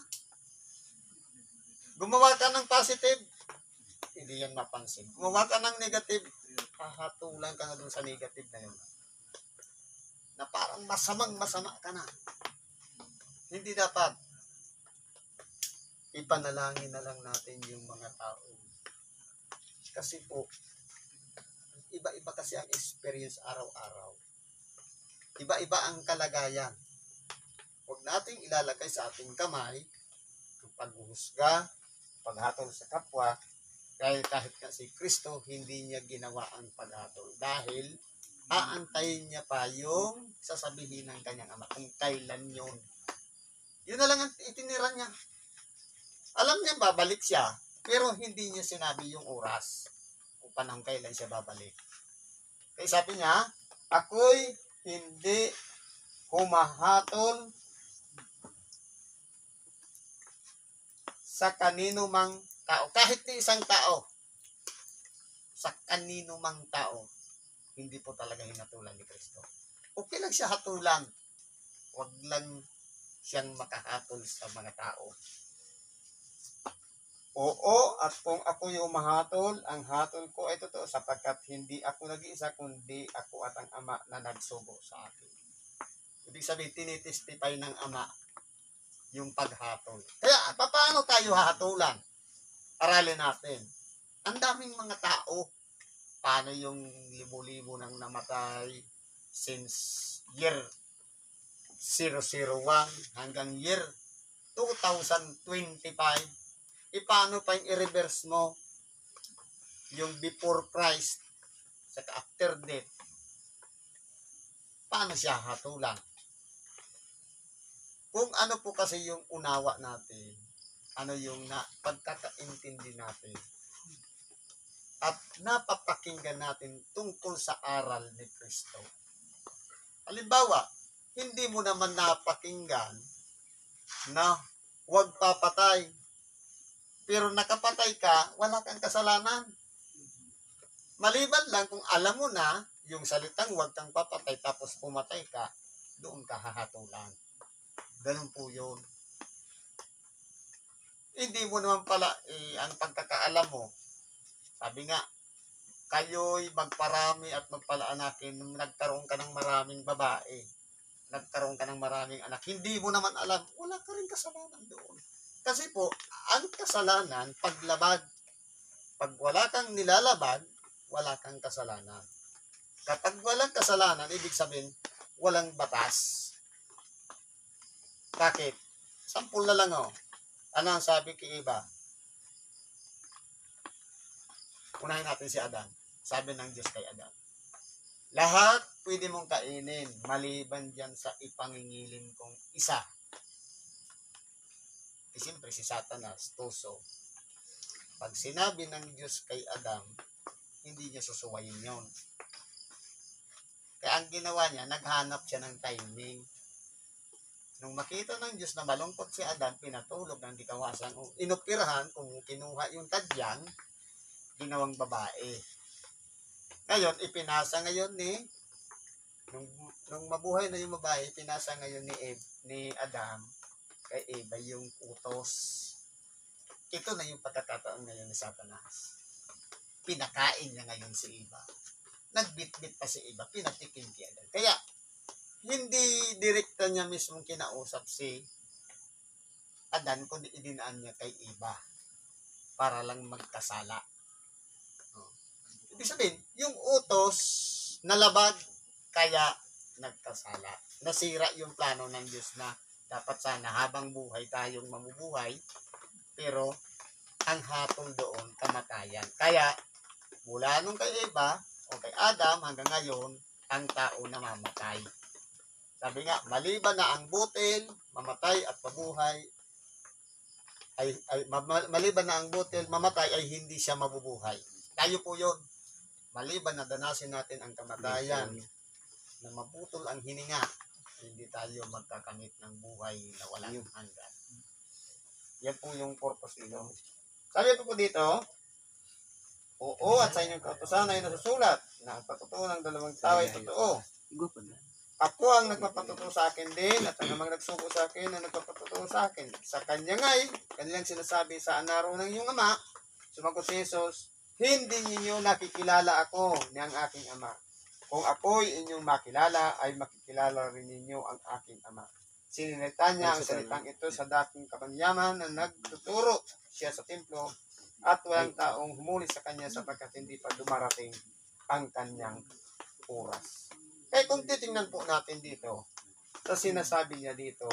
Gumawa ka ng positive, hindi yan mapansin. Gumawa ka ng negative, hahatulan ka na dun sa negative na yun. Na parang masama ka na. Hindi dapat. Ipanalangin na lang natin yung mga tao. Kasi po, iba-iba kasi ang experience araw-araw. Iba-iba ang kalagayan. Huwag nating ilalagay sa ating kamay ang paghuhusga, paghatol sa kapwa, dahil kahit nga si Kristo, hindi niya ginawa ang paghatol. Dahil aantayin niya pa yung sasabihin ng kanyang ama kung kailan yun. Yun na lang ang itinira niya. Alam niya babalik siya, pero hindi niya sinabi yung oras kung panahon kailan siya babalik. Kaya sabi niya, ako'y hindi humahatol sa kanino mang tao. Kahit ni isang tao, sa kanino mang tao, hindi po talaga hinatulan ni Kristo. Okay lang siya hatulan. Huwag lang siyang makahatol sa mga tao. Oo, at kung ako yung mahatol, ang hatol ko ay totoo sapagkat hindi ako nag-iisa, kundi ako at ang Ama na nagsugo sa akin. Ibig sabihin, tinitestify ng Ama yung paghatol. Kaya, paano tayo hahatulan? Aralin natin. Ang daming mga tao. Paano yung libo-libo nang namatay since year 001 hanggang year 2025? Paano pa yung i-reverse mo yung before Christ saka after death? paano siya hatulan? Kung ano po kasi yung unawa natin, ano yung pagkakaintindi natin, at napapakinggan natin tungkol sa aral ni Kristo. Halimbawa, hindi mo naman napakinggan na huwag papatay. Pero nakapatay ka, wala kang kasalanan. Maliban lang kung alam mo na yung salitang huwag kang papatay tapos pumatay ka, doon ka hahatulan. Ganun po yun. Hindi mo naman pala, ang pagkakaalam mo, sabi nga, kayo'y magparami at magpalaanakin, nagkaroon ka ng maraming babae, nagkaroon ka ng maraming anak, hindi mo naman alam, wala ka rin kasalanan doon. Kasi po, ang kasalanan, paglabag. Pag wala kang nilalabag, wala kang kasalanan. Kapag walang kasalanan, ibig sabihin, walang batas. Bakit? Sampul na lang oh. Ano ang sabi kay Eva? Unahin natin si Adan. Sabi ng Diyos kay Adan, lahat pwede mong kainin, maliban dyan sa ipangingilim kong isa. Siyempre si Satanas, tuso. Pag sinabi ng Diyos kay Adam, hindi niya susuwayin yon. Kaya ang ginawa niya, naghanap siya ng timing. Nung makita ng Diyos na malungkot si Adam, pinatulog ng dikawasan, inoperahan kung kinuha yung tadyang, ginawang babae. Ngayon, ipinasa ngayon nung mabuhay na yung babae, ipinasa ngayon ni Adam, kay Eva yung utos. Ito na yung pagkakataon ngayon ni Satanas. Pinakain niya ngayon si Eva. Nagbitbit pa si Eva, pinatikim kay Adam. Kaya, hindi direkta niya mismong kinausap si Adan, kundi idinaan niya kay Eva para lang magkasala. Ibig sabihin, yung utos nalabag, kaya nagkasala. Nasira yung plano ng Diyos na dapat sana habang buhay tayong mamubuhay, pero ang hatol doon, kamatayan. Kaya, mula nung kay Eva o kay Adam hanggang ngayon, ang tao namamatay. Sabi nga, maliban na ang butil, mamatay at mabuhay, maliban na ang butil, mamatay ay hindi siya mabubuhay. Tayo po yun. Maliban na danasin natin ang kamatayan, na maputol ang hininga, hindi tayo magkakamit ng buhay na walang hanggan. Yan po yung purpose nito. Sabi po dito, oo, at sa inyong kautusan ay nasusulat na ang patutuo ng dalawang tao ay totoo. Ako ang nagpapatutuo sa akin din, at ang namang nagsuko sa akin ang nagpapatutuo sa akin. Sa kanya nga'y, kanilang sinasabi sa anaro ng iyong ama, sumagot si Jesus, hindi ninyo nakikilala ako ni ang aking ama. Kung ako'y inyong makilala, ay makikilala rin ninyo ang aking ama. Sinilita niya ang salitang ito sa dating kabanyaman na nagtuturo siya sa templo, at walang taong humuli sa kanya sapagkat hindi pa dumarating ang kanyang oras. Kaya kung titingnan po natin dito, sa sinasabi niya dito,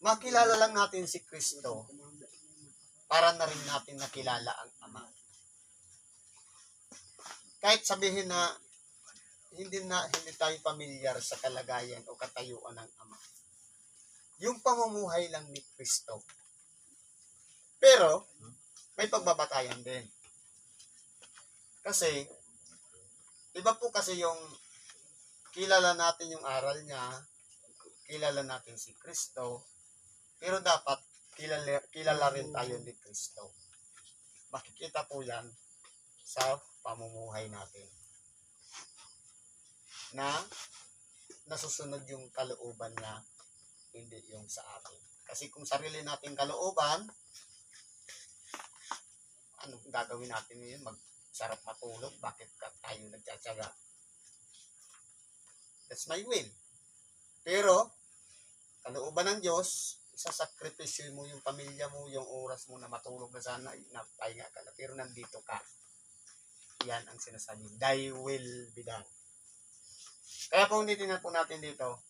makilala lang natin si Kristo para na rin natin nakilala ang Ama. Kahit sabihin na hindi tayo pamilyar sa kalagayan o katayuan ng Ama. Yung pamumuhay lang ni Kristo. Pero, may pagbabatayan din. Kasi, iba po kasi yung kilala natin yung aral niya, kilala natin si Kristo, pero dapat kilala rin tayo ni Kristo. Makikita po yan sa pamumuhay natin. Na nasusunod yung kalooban niya, hindi yung sa atin. Kasi kung sarili natin kalooban, ano gagawin natin ngayon? Magsarap matulog, bakit tayo nagtsatsaga? That's my will. Pero, kalooban ng Diyos, isasakripisyo mo yung pamilya mo, yung oras mo na matulog na sana, napahinga ka na, pero nandito ka. Yan ang sinasabi, thy will be done. Kaya kung titingnan po natin dito,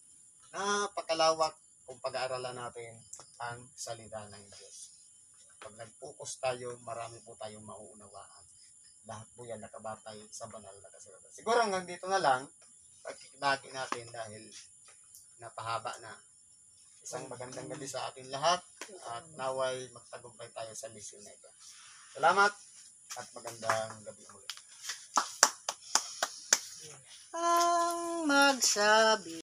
napakalawak kung pag-aaralan natin ang salita ng Diyos. Pag nag-focus tayo, marami po tayong mauunawaan. Lahat po yan nakabatay sa banal na kasulatan. Siguro hanggang dito na lang, pagkikibagi natin dahil napahaba na. Isang magandang gabi sa ating lahat at naway magtagumpay tayo sa mission na ito. Salamat at magandang gabi ulit. Ang magsabi